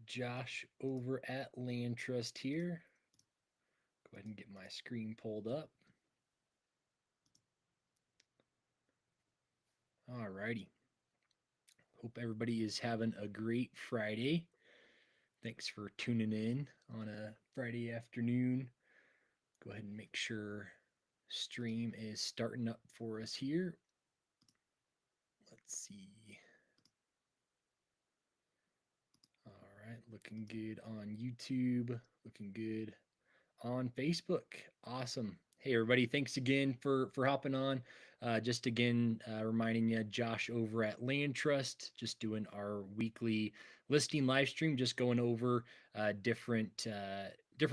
Josh over at LandTrust here. Go ahead and get my screen pulled up. Alrighty. Hope everybody is having a great Friday. Thanks for tuning in on a Friday afternoon. Go ahead and make sure stream is starting up for us here. Let's see. All right, looking good on YouTube, looking good on Facebook. Awesome. Hey everybody, thanks again for hopping on. Just again, reminding you, Josh over at LandTrust, just doing our weekly listing live stream, just going over different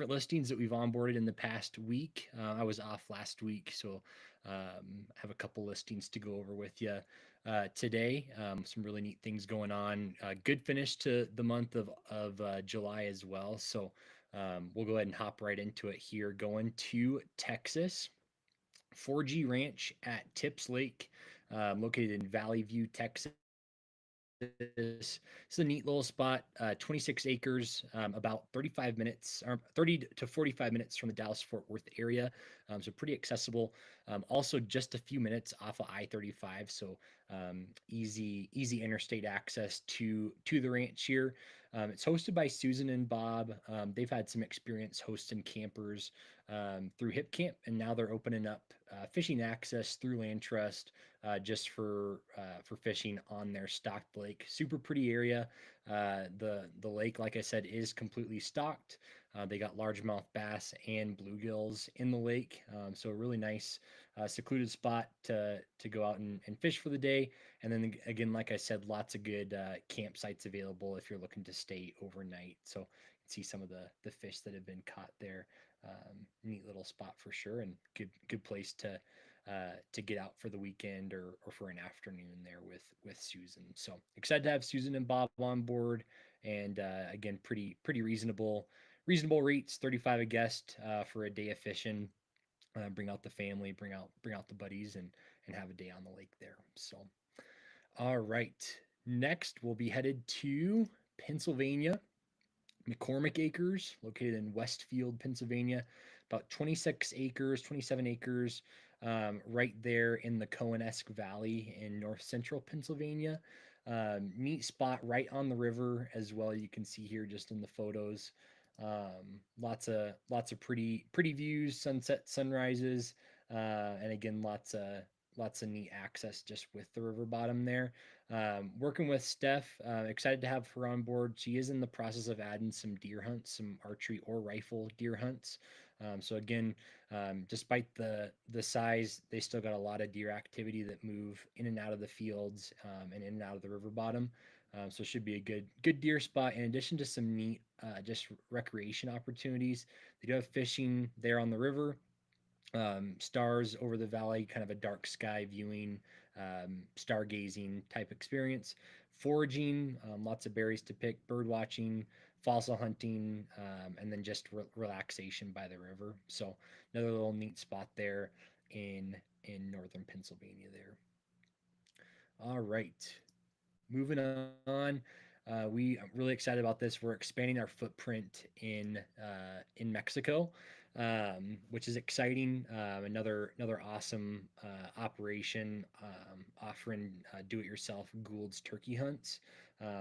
listings that we've onboarded in the past week. I was off last week, so have a couple listings to go over with you today. Some really neat things going on. Good finish to the month of July as well. So we'll go ahead and hop right into it here. Going to Texas, 4G Ranch at Tips Lake, located in Valley View, Texas. It's a neat little spot, 26 acres, about 35 minutes, or 30 to 45 minutes from the Dallas-Fort Worth area, so pretty accessible. Also, just a few minutes off of I-35, so easy interstate access to the ranch here. It's hosted by Susan and Bob. They've had some experience hosting campers through Hip Camp, and now they're opening up fishing access through LandTrust just for fishing on their stocked lake. Super pretty area. The lake, like I said, is completely stocked. They got largemouth bass and bluegills in the lake, so a really nice secluded spot to go out and fish for the day. And then again, like I said, lots of good campsites available if you're looking to stay overnight. So you can see some of the fish that have been caught there. Neat little spot for sure, and good place to get out for the weekend or for an afternoon there with Susan. So excited to have Susan and Bob on board, and again, pretty reasonable rates, 35 a guest for a day of fishing. Bring out the family, bring out the buddies, and have a day on the lake there. So, all right. Next, we'll be headed to Pennsylvania. McCormick Acres, located in Westfield, Pennsylvania, about 26 acres, 27 acres, right there in the Coanesque Valley in north central Pennsylvania. Neat spot right on the river as well. You can see here just in the photos. Lots of pretty views, sunset, sunrises, and again lots of neat access just with the river bottom there. Working with Steph, excited to have her on board. She is in the process of adding some deer hunts, some archery or rifle deer hunts. So again, despite the size, they still got a lot of deer activity that move in and out of the fields and in and out of the river bottom. So it should be a good deer spot. In addition to some neat just recreation opportunities, they do have fishing there on the river. Stars over the valley, kind of a dark sky viewing, stargazing type experience. Foraging, lots of berries to pick, bird watching, fossil hunting, and then just relaxation by the river. So another little neat spot there in northern Pennsylvania there. All right, moving on. I'm really excited about this. We're expanding our footprint in Mexico, which is exciting. Another awesome operation offering do-it-yourself Gould's turkey hunts.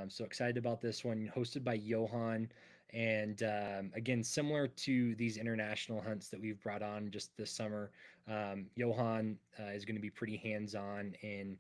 So excited about this one, hosted by Johan. And again, similar to these international hunts that we've brought on just this summer, Johan is going to be pretty hands-on in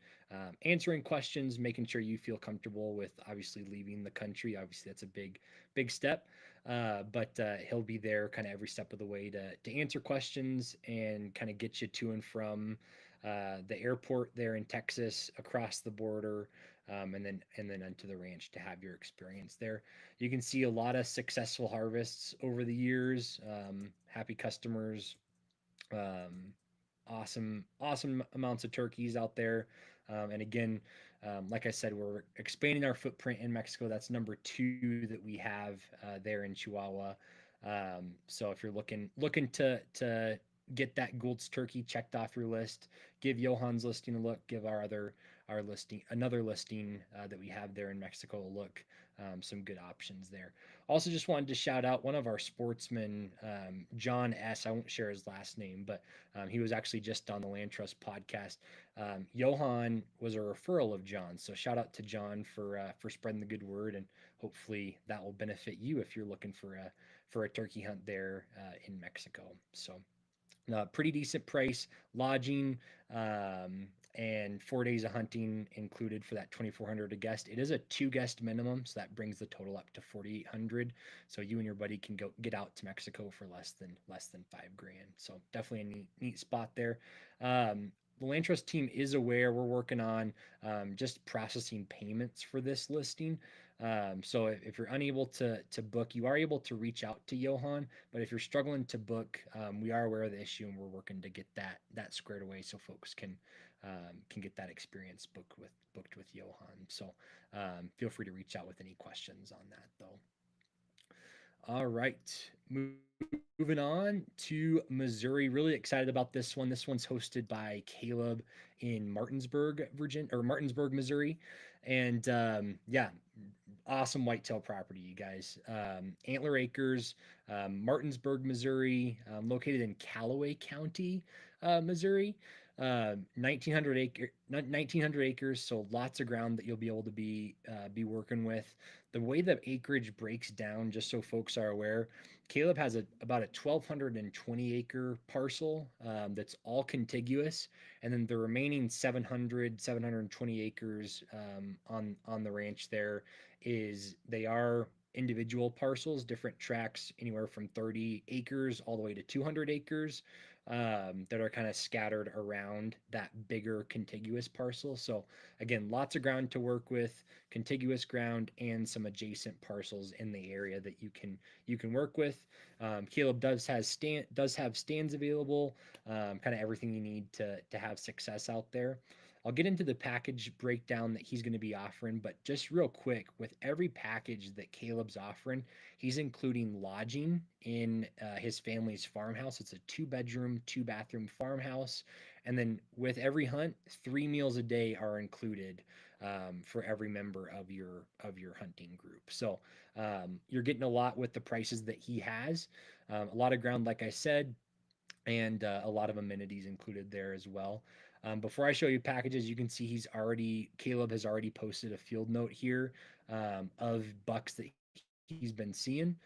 answering questions, making sure you feel comfortable with obviously leaving the country. Obviously, that's a big step, but he'll be there kind of every step of the way to answer questions and kind of get you to and from the airport there in Texas, across the border, and then onto the ranch to have your experience there. You can see a lot of successful harvests over the years. Happy customers, um, awesome amounts of turkeys out there. And again, like I said, we're expanding our footprint in Mexico. That's number two that we have there in Chihuahua. So if you're looking to get that Gould's turkey checked off your list, give Johan's listing a look. Give our our listing, another listing that we have there in Mexico. Look, some good options there. Also, just wanted to shout out one of our sportsmen, John S. I won't share his last name, but he was actually just on the LandTrust podcast. Johan was a referral of John, so shout out to John for spreading the good word, and hopefully that will benefit you if you're looking for a turkey hunt there in Mexico. So pretty decent price, lodging, and 4 days of hunting included for that 2,400 a guest. It is a two guest minimum, so that brings the total up to 4,800. So you and your buddy can go get out to Mexico for less than 5 grand. So definitely a neat spot there. The Land Trust team is aware we're working on just processing payments for this listing. So if you're unable to book, you are able to reach out to Johan. But if you're struggling to book, we are aware of the issue and we're working to get that squared away so folks can get that experience booked with Johan. So feel free to reach out with any questions on that though. All right, moving on to Missouri. Really excited about this one. This one's hosted by Caleb in Martinsburg, Virginia, or Martinsburg, Missouri, and yeah, awesome whitetail property, you guys. Antler Acres, Martinsburg, Missouri, located in Callaway County, Missouri. 1900 acres, so lots of ground that you'll be able to be working with. The way the acreage breaks down, just so folks are aware, Caleb has about a 1,220 acre parcel that's all contiguous, and then the remaining 720 acres on the ranch there they are individual parcels, different tracts, anywhere from 30 acres all the way to 200 acres that are kind of scattered around that bigger contiguous parcel. So again, lots of ground to work with, contiguous ground, and some adjacent parcels in the area that you can work with. Caleb does have stands available, kind of everything you need to have success out there. I'll get into the package breakdown that he's going to be offering, but just real quick, with every package that Caleb's offering, he's including lodging in his family's farmhouse. It's a 2 bedroom, 2 bathroom farmhouse. And then with every hunt, 3 meals a day are included for every member of your hunting group. So you're getting a lot with the prices that he has. A lot of ground, like I said, and a lot of amenities included there as well. Before I show you packages, you can see Caleb has already posted a field note here of bucks that he's been seeing.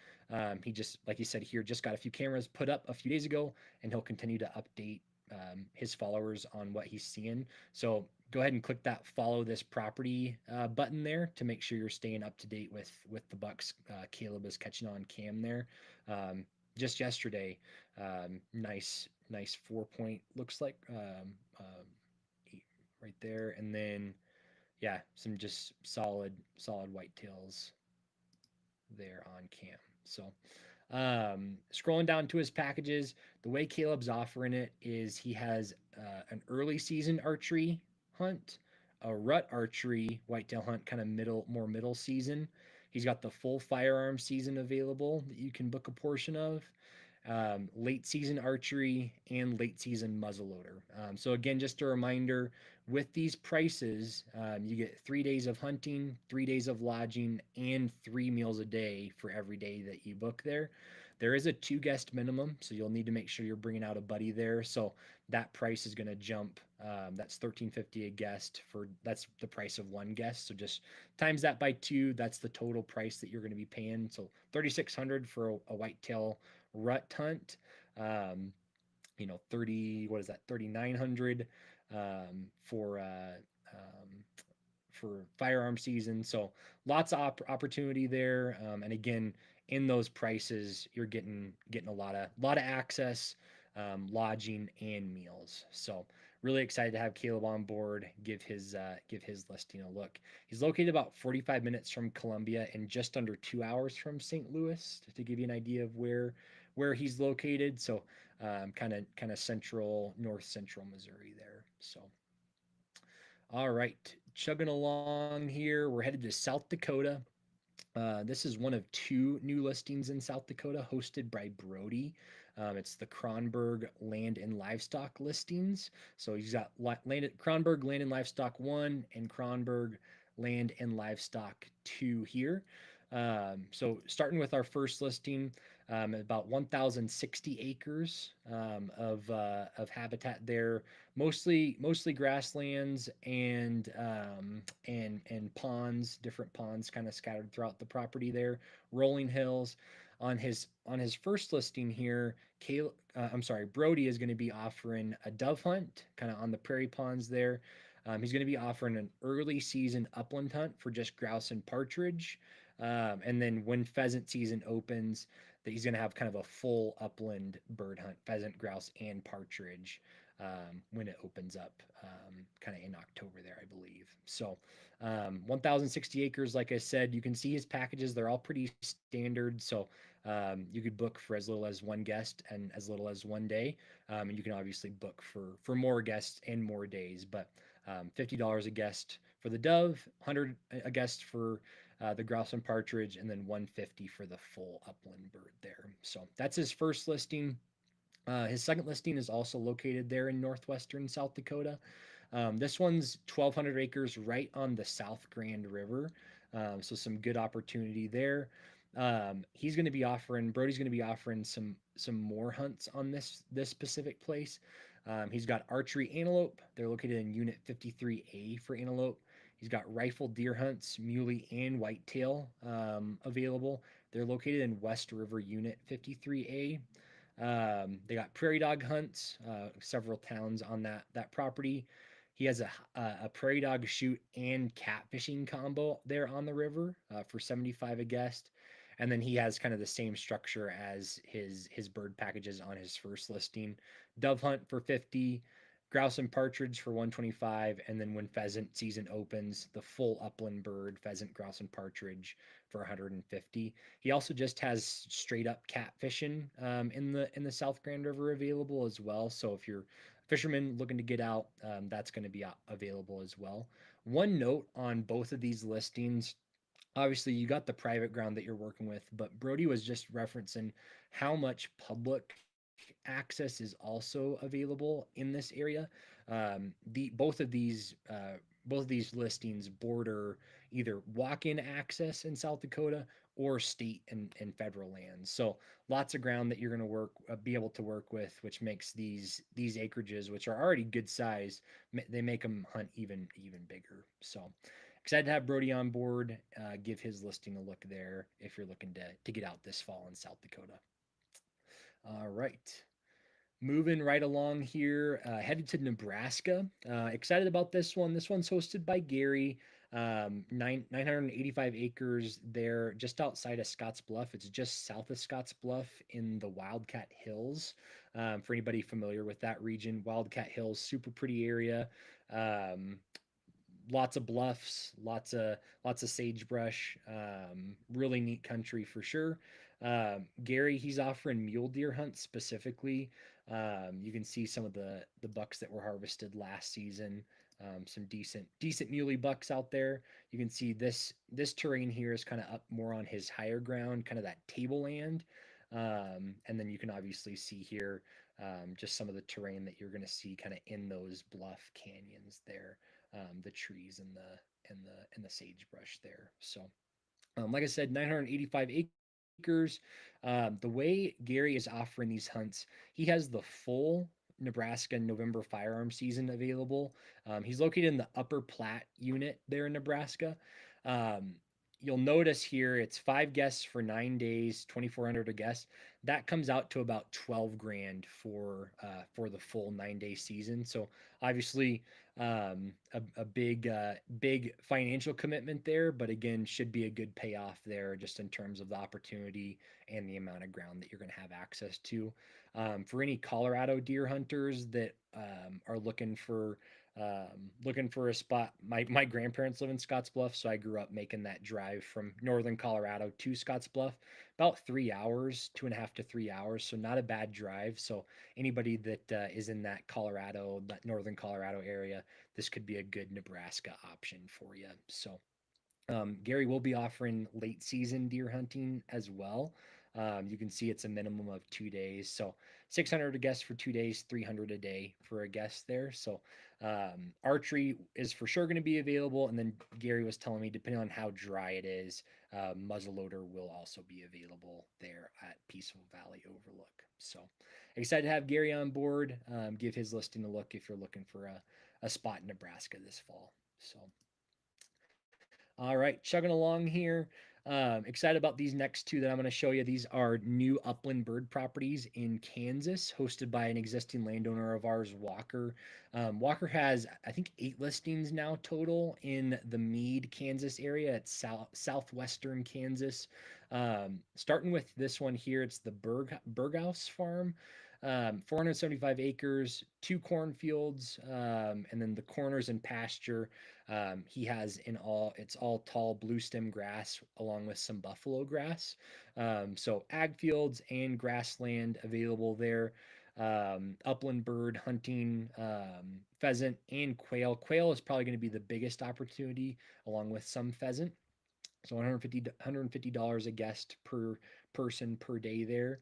He just, like he said here, just got a few cameras put up a few days ago, and he'll continue to update his followers on what he's seeing. So go ahead and click that follow this property button there to make sure you're staying up to date with the bucks Caleb is catching on cam there. Just yesterday, nice 4 point looks like right there, and then yeah, some just solid whitetails there on cam. So scrolling down to his packages, the way Caleb's offering it is he has an early season archery hunt, a rut archery whitetail hunt, kind of more middle season. He's got the full firearm season available that you can book a portion of, late season archery, and late season muzzleloader. So again, just a reminder, with these prices, you get 3 days of hunting, 3 days of lodging, and 3 meals a day for every day that you book there. There is a two guest minimum, so you'll need to make sure you're bringing out a buddy there. So that price is going to jump. That's 1350 a guest that's the price of one guest. So just times that by two. That's the total price that you're going to be paying. So 3,600 for a whitetail rut hunt. Um, what is that? 3,900 um, for uh, um, for firearm season. So lots of opportunity there. And again, in those prices, you're getting a lot of access, lodging, and meals. So really excited to have Caleb on board. Give his listing a look. He's located about 45 minutes from Columbia and just under 2 hours from St. Louis, to give you an idea of where he's located. So kind of central, north central Missouri there. So all right, chugging along here. We're headed to South Dakota. This is one of two new listings in South Dakota hosted by Brody. It's the Kronberg Land and Livestock listings. So he's got Kronberg Land and Livestock 1 and Kronberg Land and Livestock 2 here. So starting with our first listing, about 1,060 acres of habitat there, mostly grasslands and ponds, different ponds kind of scattered throughout the property there, rolling hills. On his first listing here, Brody is going to be offering a dove hunt, kind of on the prairie ponds there. He's going to be offering an early season upland hunt for just grouse and partridge. And then when pheasant season opens, that he's going to have kind of a full upland bird hunt, pheasant, grouse, and partridge when it opens up, kind of in October there, I believe. So, 1,060 acres, like I said, you can see his packages. They're all pretty standard. So, you could book for as little as one guest and as little as 1 day. And you can obviously book for more guests and more days. But $50 a guest for the dove, 100 a guest for the grouse and partridge, and then 150 for the full upland bird there. So that's his first listing. His second listing is also located there in northwestern South Dakota. This one's 1,200 acres right on the South Grand River. So some good opportunity there. Brody's going to be offering some more hunts on this specific place. He's got archery antelope. They're located in Unit 53A for antelope. He's got rifle deer hunts, muley and whitetail available. They're located in West River Unit 53A. They got prairie dog hunts, several towns on that property. He has a prairie dog shoot and catfishing combo there on the river for 75 a guest. And then he has kind of the same structure as his bird packages on his first listing. Dove hunt for 50, grouse and partridge for 125, and then when pheasant season opens, the full upland bird, pheasant, grouse, and partridge for 150. He also just has straight up catfishing in the South Grand River available as well. So if you're a fisherman looking to get out, that's going to be available as well. One note on both of these listings, obviously you got the private ground that you're working with, but Brody was just referencing how much public access is also available in this area. The both of these listings border either walk-in access in South Dakota or state and federal lands. So lots of ground that you're going to be able to work with, which makes these acreages, which are already good size, they make them hunt even bigger. So excited to have Brody on board. Give his listing a look there if you're looking to get out this fall in South Dakota. All right. Moving right along here, headed to Nebraska. Excited about this one. This one's hosted by Gary. 985 acres there, just outside of Scotts Bluff. It's just south of Scotts Bluff in the Wildcat Hills. For anybody familiar with that region, Wildcat Hills, super pretty area. Um, Lots of bluffs, lots of sagebrush. Really neat country for sure. Gary, he's offering mule deer hunts specifically. You can see some of the bucks that were harvested last season. Some decent muley bucks out there. You can see this terrain here is kind of up more on his higher ground, kind of that tableland. And then you can obviously see here just some of the terrain that you're going to see kind of in those bluff canyons there, the trees and the sagebrush there. So like I said, 985 acres. The way Gary is offering these hunts, he has the full Nebraska November firearm season available. He's located in the Upper Platte unit there in Nebraska. Um, you'll notice here it's 5 guests for 9 days, 2,400 a guest. That comes out to about 12 grand for the full 9 day season. So obviously, a big financial commitment there, but again, should be a good payoff there just in terms of the opportunity and the amount of ground that you're going to have access to. For any Colorado deer hunters that are looking for a spot, my grandparents live in Scotts Bluff, so I grew up making that drive from northern Colorado to Scotts Bluff, about 3 hours, 2.5 to 3 hours, so not a bad drive. So anybody that is in that northern Colorado area, this could be a good Nebraska option for you. So Gary will be offering late season deer hunting as well. You can see it's a minimum of 2 days. So 600 a guest for 2 days, 300 a day for a guest there. So archery is for sure going to be available. And then Gary was telling me, depending on how dry it is, muzzleloader will also be available there at Peaceful Valley Overlook. So excited to have Gary on board. Give his listing a look if you're looking for a spot in Nebraska this fall. So all right, chugging along here. Excited about these next two that I'm going to show you. These are new upland bird properties in Kansas, hosted by an existing landowner of ours, Walker. Walker has, I think, 8 listings now total in the Meade, Kansas area. It's southwestern Kansas. Starting with this one here, it's the Berghaus Farm. 475 acres, 2 cornfields, and then the corners and pasture. He has it's all tall blue stem grass along with some buffalo grass. So ag fields and grassland available there. Upland bird hunting, pheasant and quail. Quail is probably going to be the biggest opportunity along with some pheasant. So $150 a guest per person per day there.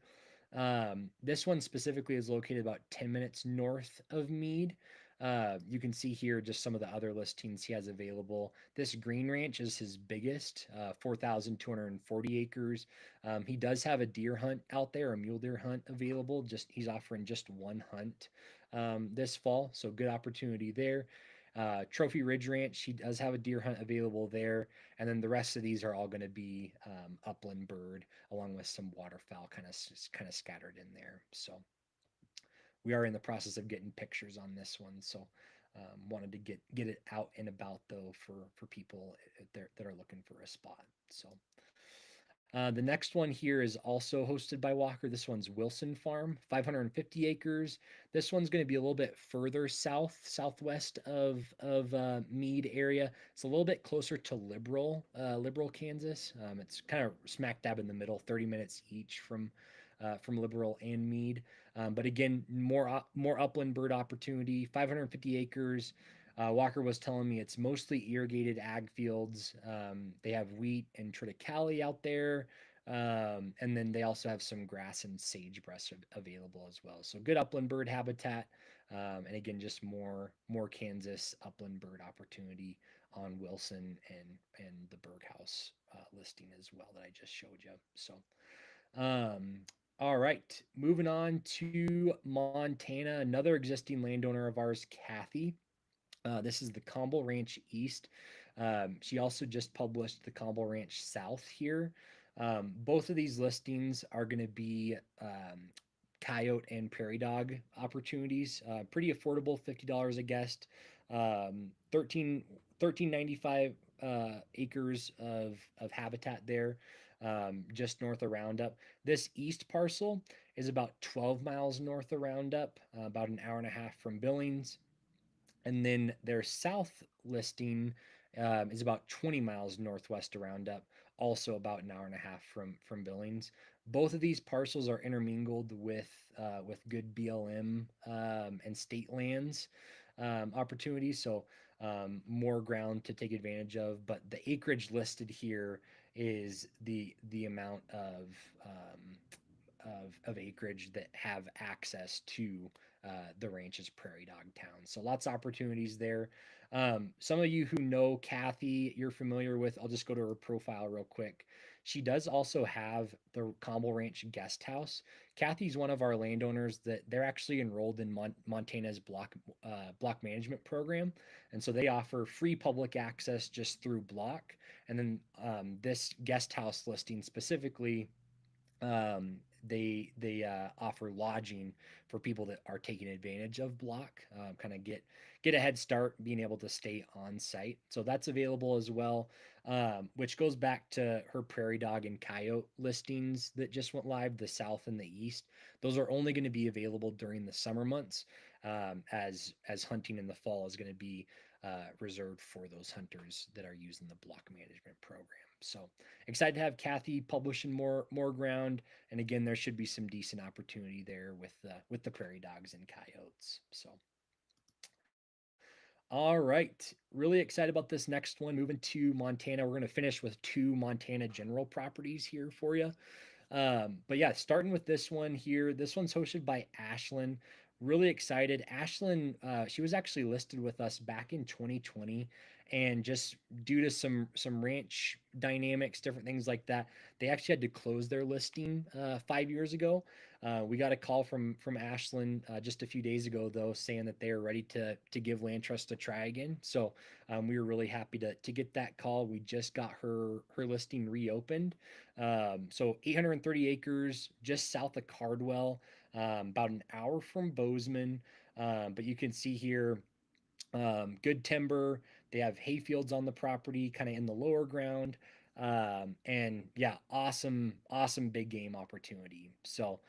This one specifically is located about 10 minutes north of Meade. You can see here just some of the other listings he has available. This Green Ranch is his biggest, 4,240 acres. He does have a deer hunt out there, a mule deer hunt available. Just he's offering just one hunt this fall, so good opportunity there. Trophy Ridge Ranch, he does have a deer hunt available there, and then the rest of these are all going to be upland bird along with some waterfowl kind of scattered in there. So we are in the process of getting pictures on this one. So wanted to get it out and about though for people that are looking for a spot. So the next one here is also hosted by Walker. This one's Wilson Farm, 550 acres. This one's going to be a little bit further southwest of Meade area. It's a little bit closer to Liberal, Kansas. It's kind of smack dab in the middle, 30 minutes each from Liberal and Meade. But again, more upland bird opportunity, 550 acres. Walker was telling me it's mostly irrigated ag fields. They have wheat and triticale out there. And then they also have some grass and sagebrush available as well. So good upland bird habitat. And again, just more Kansas upland bird opportunity on Wilson and the Berghaus listing as well that I just showed you. So um, all right, moving on to Montana. Another existing landowner of ours, Kathy. This is the Combo Ranch East. She also just published the Combo Ranch South here. Both of these listings are going to be coyote and prairie dog opportunities. Pretty affordable, $50 a guest. 1395 acres of habitat there, just north of Roundup. This east parcel is about 12 miles north of Roundup, about an hour and a half from Billings. And then their south listing is about 20 miles northwest of Roundup, also about an hour and a half from Billings. Both of these parcels are intermingled with good BLM and state lands opportunities, so more ground to take advantage of. But the acreage listed here is the amount of acreage that have access to the ranch's prairie dog town. So lots of opportunities there. Some of you who know Kathy, you're familiar with, I'll just go to her profile real quick. She does also have the Combo Ranch guest house. Kathy's one of our landowners that they're actually enrolled in Montana's block management program, and so they offer free public access just through block. And then this guest house listing specifically, they offer lodging for people that are taking advantage of block, kind of get a head start being able to stay on site, so that's available as well. Which goes back to her prairie dog and coyote listings that just went live, the south and the east. Those are only going to be available during the summer months, as hunting in the fall is going to be reserved for those hunters that are using the block management program. So excited to have Kathy publishing more ground, and again, there should be some decent opportunity there with the prairie dogs and coyotes. So, all right, really excited about this next one. Moving to Montana, we're going to finish with two Montana general properties here for you. But yeah, starting with this one here. This one's hosted by Ashlyn. Really excited. Ashlyn, she was actually listed with us back in 2020, and just due to some ranch dynamics, different things like that, they actually had to close their listing 5 years ago. We got a call from Ashlyn just a few days ago though, saying that they are ready to give LandTrust a try again. So we were really happy to get that call. We just got her listing reopened. So 830 acres just south of Cardwell, about an hour from Bozeman. But you can see here good timber. They have hay fields on the property, kind of in the lower ground. And yeah, awesome big game opportunity. So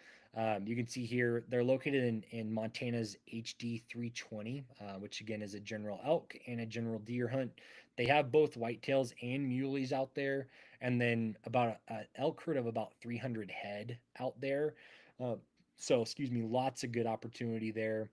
you can see here they're located in Montana's HD 320, which again is a general elk and a general deer hunt. They have both whitetails and muleys out there, and then about an elk herd of about 300 head out there. Uh, so excuse me, lots of good opportunity there.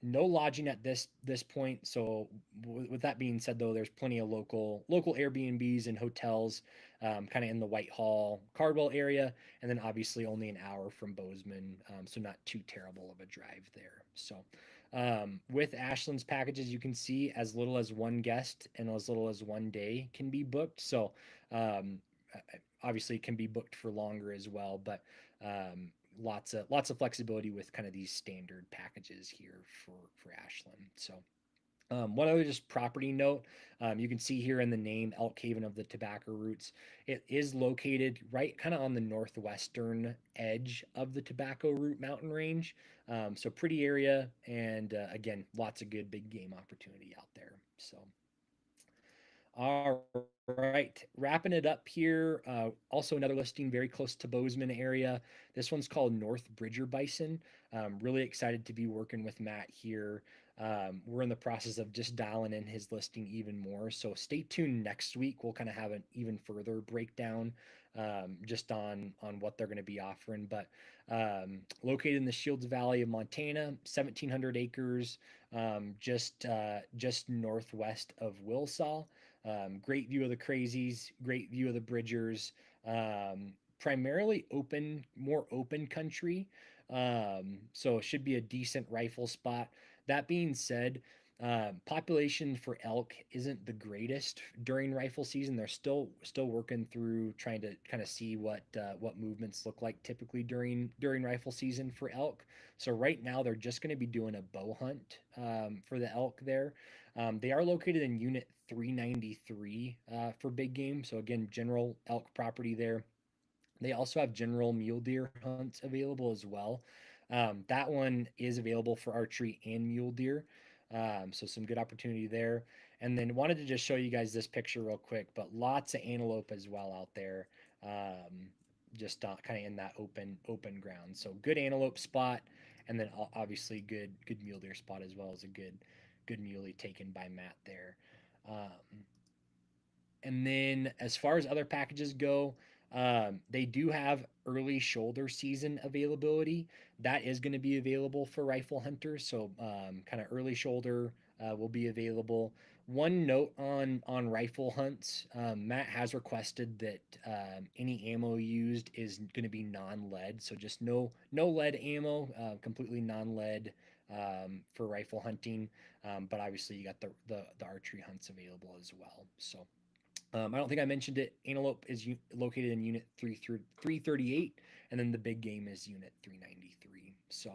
No lodging at this point. So with that being said, though, there's plenty of local Airbnbs and hotels, kind of in the Whitehall, Cardwell area, and then obviously only an hour from Bozeman, so not too terrible of a drive there. So with Ashland's packages, you can see as little as one guest and as little as one day can be booked. So um, obviously it can be booked for longer as well, but lots of flexibility with kind of these standard packages here for Ashland. So one other just property note, you can see here in the name Elk Haven of the Tobacco Roots. It is located right kind of on the northwestern edge of the Tobacco Root mountain range. So pretty area, and again, lots of good big game opportunity out there. So all right, wrapping it up here. Also, another listing very close to Bozeman area. This one's called North Bridger Bison. Really excited to be working with Matt here. We're in the process of just dialing in his listing even more. So stay tuned next week. We'll kind of have an even further breakdown just on what they're going to be offering. But located in the Shields Valley of Montana, 1,700 acres, just northwest of Wilsaw. Great view of the Crazies, great view of the Bridgers. Primarily more open country. So it should be a decent rifle spot. That being said, population for elk isn't the greatest during rifle season. They're still working through trying to kind of see what movements look like typically during rifle season for elk. So right now they're just going to be doing a bow hunt for the elk there. They are located in Unit 393 for big game. So again, general elk property there. They also have general mule deer hunts available as well. That one is available for archery and mule deer. So some good opportunity there. And then wanted to just show you guys this picture real quick, but lots of antelope as well out there. Just kind of in that open ground. So good antelope spot, and then obviously good mule deer spot as well as a good muley taken by Matt there. Um, and then as far as other packages go, they do have early shoulder season availability. That is going to be available for rifle hunters. So kind of early shoulder will be available. One note on rifle hunts, Matt has requested that any ammo used is going to be non-lead, so just no lead ammo, completely non-lead for rifle hunting. But obviously you got the archery hunts available as well. So I don't think I mentioned it. Antelope is located in Unit 338, and then the big game is Unit 393. So,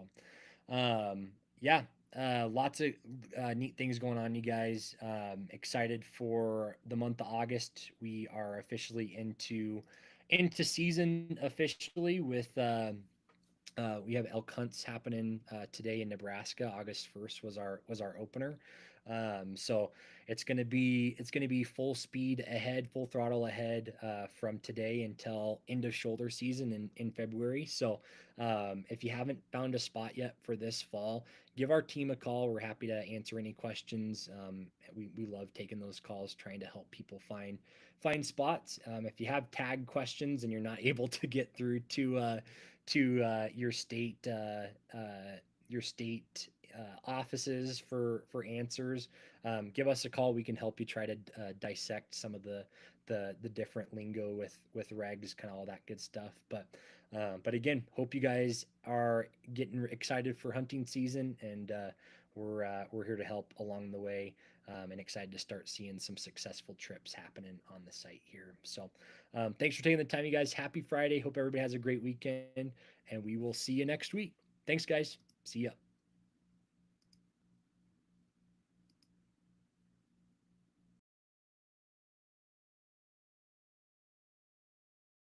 yeah, lots of neat things going on, you guys. Excited for the month of August. We are officially into season officially with. We have elk hunts happening today in Nebraska. August 1st was our opener. So it's gonna be full speed ahead, full throttle ahead from today until end of shoulder season in February. So if you haven't found a spot yet for this fall, give our team a call. We're happy to answer any questions. We love taking those calls, trying to help people find spots. If you have tag questions and you're not able to get through to your state offices for answers, give us a call. We can help you try to dissect some of the different lingo with regs, kind of all that good stuff. But again, hope you guys are getting excited for hunting season, and we're here to help along the way, and excited to start seeing some successful trips happening on the site here. So, thanks for taking the time, you guys. Happy Friday. Hope everybody has a great weekend, and we will see you next week. Thanks, guys. See ya.